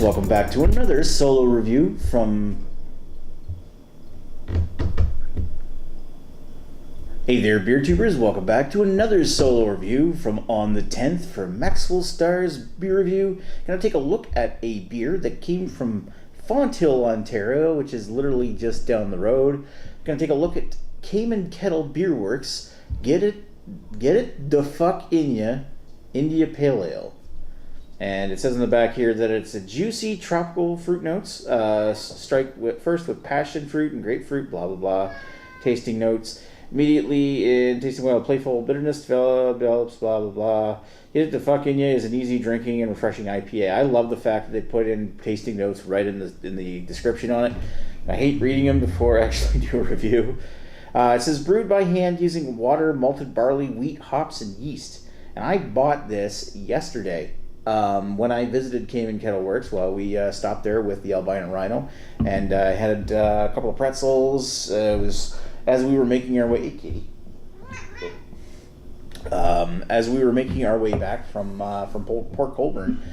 welcome back to another solo review from... Hey there, beer tubers, welcome back to another solo review from On the 10th for Maxwell Starr's beer review. Gonna take a look at a beer that came from Fonthill, Ontario, which is literally just down the road. Gonna take a look at Kame Kettle Beer Works Gedit D'FuKenya India Pale Ale. And it says on the back here that it's a juicy tropical fruit notes. Strike first with passion fruit and grapefruit, blah blah blah. Tasting notes. Immediately in tasting well, playful bitterness develops, blah blah blah. Gedit D'FuKenya is an easy drinking and refreshing IPA. I love the fact that they put in tasting notes right in the description on it. I hate reading them before I actually do a review. It says brewed by hand using water, malted barley, wheat, hops, and yeast. And I bought this yesterday. When I visited Kame Kettle Works, we stopped there with the Albino Rhino, and had a couple of pretzels. It was as we were making our way, as we were making our way back from Port Colborne.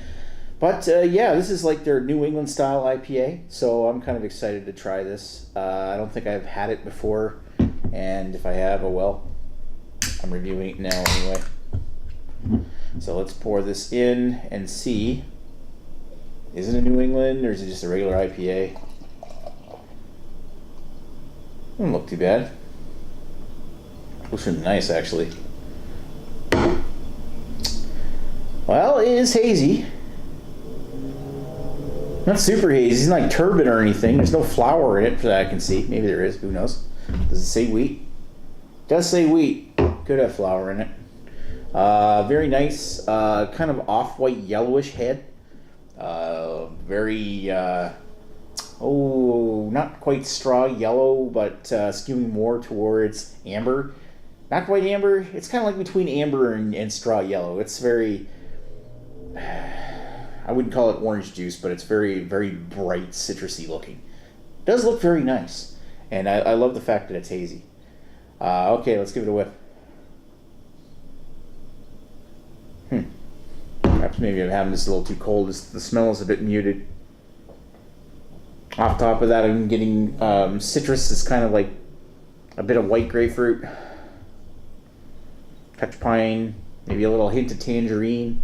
But yeah, this is like their New England style IPA, so I'm kind of excited to try this. I don't think I've had it before, and if I have, oh well. I'm reviewing it now anyway. So let's pour this in and see. Is it a New England or is it just a regular IPA? Doesn't look too bad. Looks really nice actually. Well, it is hazy. Not super hazy. It's not like turbid or anything. There's no flour in it for that I can see. Maybe there is. Who knows? Does it say wheat? It does say wheat. Could have flour in it. Very nice, kind of off-white yellowish head. Very, not quite straw yellow, but skewing more towards amber. Not quite amber. It's kind of like between amber and straw yellow. It's very, I wouldn't call it orange juice, but it's very, very bright, citrusy looking. It does look very nice, and I love the fact that it's hazy. Okay, let's give it a whiff. Perhaps maybe I'm having this a little too cold. The smell is a bit muted. Off top of that, I'm getting citrus. Is kind of like a bit of white grapefruit, touch pine, maybe a little hint of tangerine,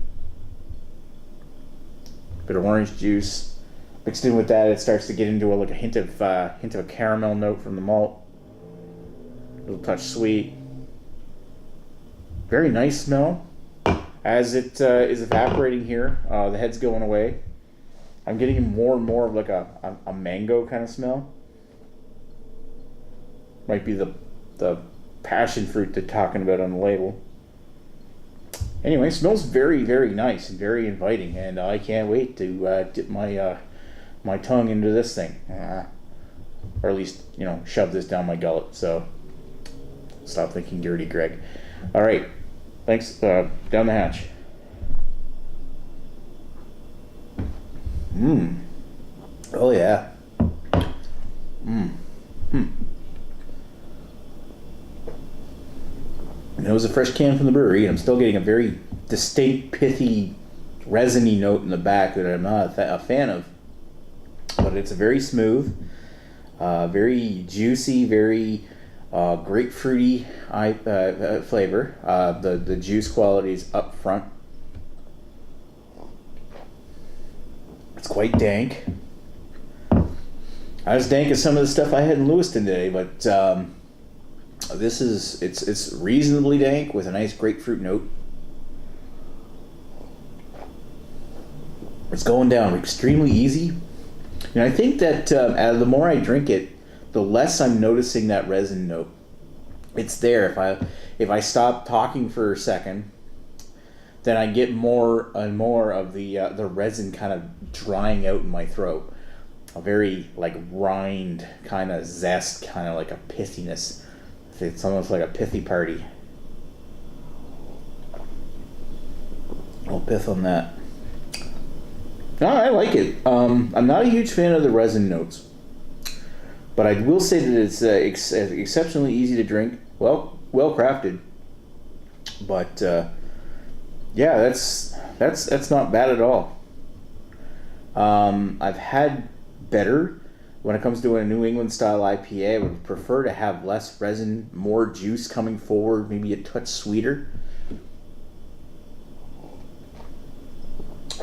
a bit of orange juice. Mixed in with that, it starts to get into a hint of a caramel note from the malt. A little touch sweet. Very nice smell. As it is evaporating here, the head's going away. I'm getting more and more of like a mango kind of smell. Might be the passion fruit they're talking about on the label. Anyway, smells very, very nice and very inviting, and I can't wait to dip my my tongue into this thing, or at least shove this down my gullet. So stop thinking dirty, Greg. All right. Thanks. Down the hatch. Oh yeah. It was a fresh can from the brewery, and I'm still getting a very distinct, pithy, resiny note in the back that I'm not a fan of. But it's a very smooth, very juicy, very grapefruity flavor. The juice quality is up front. It's quite dank. Not as dank as some of the stuff I had in Lewiston today, but this is it's reasonably dank with a nice grapefruit note. It's going down extremely easy, and I think that the more I drink it, the less I'm noticing that resin note. It's there. If I stop talking for a second, then I get more and more of the resin kind of drying out in my throat. A very like rind kind of zest, kind of like a pithiness. It's almost like a pithy party. A little pith on that. No, I like it. I'm not a huge fan of the resin notes. But I will say that it's exceptionally easy to drink, well crafted. But yeah, that's not bad at all. I've had better. When it comes to a New England style IPA, I would prefer to have less resin, more juice coming forward, maybe a touch sweeter.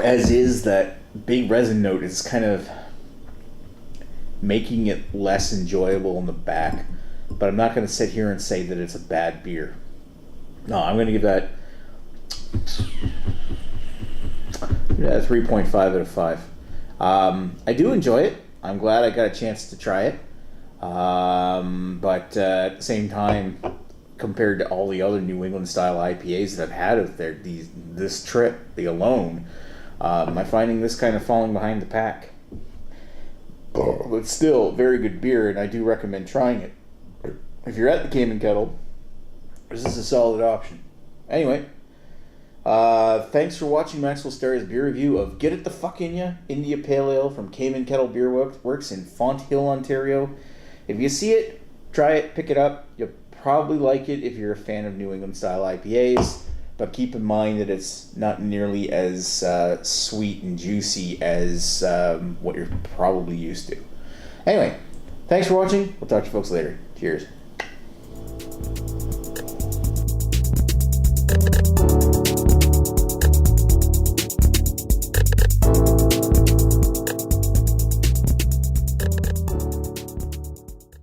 As is, that big resin note is kind of making it less enjoyable in the back. But I'm not going to sit here and say that it's a bad beer. No, I'm going to give that 3.5 out of 5. I do enjoy it. I'm glad I got a chance to try it. But at the same time, compared to all the other New England style IPAs that I've had out there, this trip, alone, I'm finding this kind of falling behind the pack. But still, very good beer, and I do recommend trying it. If you're at the Kame Kettle, this is a solid option. Anyway, thanks for watching Maxwell Starr's beer review of Gedit D'FuKenya India Pale Ale from Kame Kettle Beer Works in Fonthill, Ontario. If you see it, try it, pick it up. You'll probably like it if you're a fan of New England style IPAs, but keep in mind that it's not nearly as sweet and juicy as what you're probably used to. Anyway, thanks for watching. We'll talk to you folks later. Cheers.